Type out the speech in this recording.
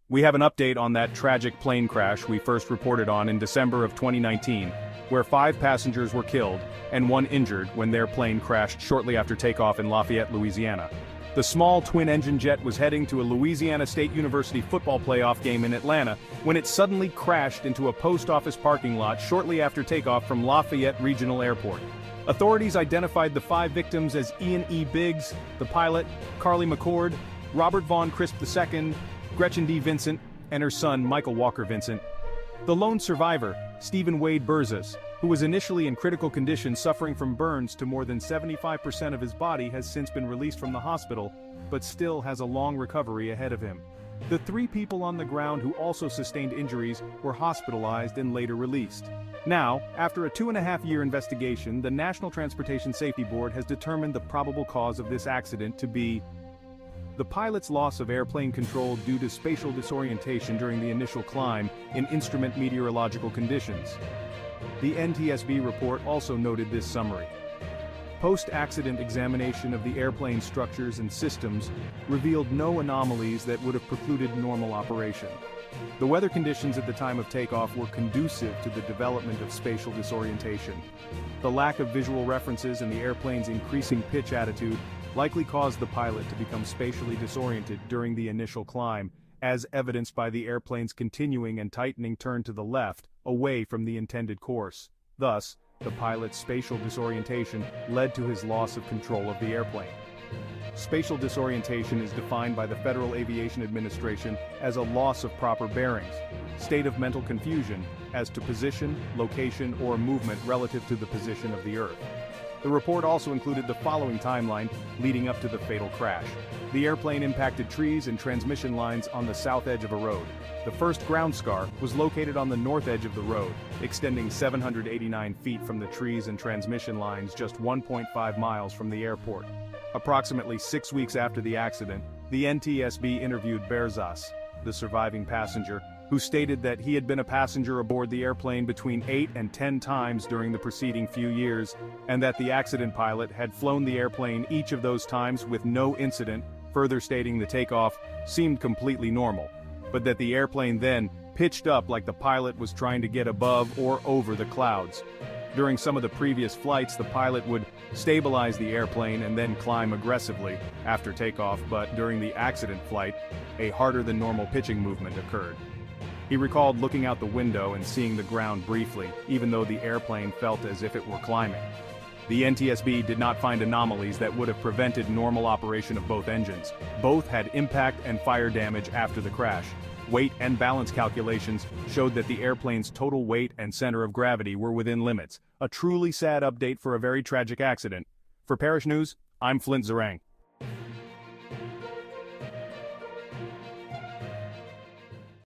We have an update on that tragic plane crash we first reported on in December of 2019, where 5 passengers were killed and 1 injured when their plane crashed shortly after takeoff in Lafayette, Louisiana. The small twin-engine jet was heading to a Louisiana State University football playoff game in Atlanta when it suddenly crashed into a post office parking lot shortly after takeoff from Lafayette Regional Airport. Authorities identified the 5 victims as Ian E. Biggs, the pilot, Carly McCord, Robert Vaughn Crisp II, Gretchen D. Vincent, and her son Michael Walker Vincent. The lone survivor, Stephen Wade Burzas, who was initially in critical condition suffering from burns to more than 75% of his body, has since been released from the hospital, but still has a long recovery ahead of him. The 3 people on the ground who also sustained injuries were hospitalized and later released. Now, after a 2.5-year investigation, the National Transportation Safety Board has determined the probable cause of this accident to be the pilot's loss of airplane control due to spatial disorientation during the initial climb in instrument meteorological conditions. The NTSB report also noted this summary. Post-accident examination of the airplane structures and systems revealed no anomalies that would have precluded normal operation. The weather conditions at the time of takeoff were conducive to the development of spatial disorientation. The lack of visual references and the airplane's increasing pitch attitude likely caused the pilot to become spatially disoriented during the initial climb, as evidenced by the airplane's continuing and tightening turn to the left, away from the intended course. Thus, the pilot's spatial disorientation led to his loss of control of the airplane. Spatial disorientation is defined by the Federal Aviation Administration as a loss of proper bearings, state of mental confusion as to position, location, or movement relative to the position of the Earth. The report also included the following timeline leading up to the fatal crash. The airplane impacted trees and transmission lines on the south edge of a road. The first ground scar was located on the north edge of the road, extending 789 feet from the trees and transmission lines just 1.5 miles from the airport. Approximately 6 weeks after the accident, the NTSB interviewed Burzas, the surviving passenger, who stated that he had been a passenger aboard the airplane between 8 and 10 times during the preceding few years, and that the accident pilot had flown the airplane each of those times with no incident, further stating the takeoff seemed completely normal, but that the airplane then pitched up like the pilot was trying to get above or over the clouds. During some of the previous flights, the pilot would stabilize the airplane and then climb aggressively after takeoff, but during the accident flight, a harder-than-normal pitching movement occurred. He recalled looking out the window and seeing the ground briefly, even though the airplane felt as if it were climbing. The NTSB did not find anomalies that would have prevented normal operation of both engines. Both had impact and fire damage after the crash. Weight and balance calculations showed that the airplane's total weight and center of gravity were within limits. A truly sad update for a very tragic accident. For Parish News, I'm Flint Zarang.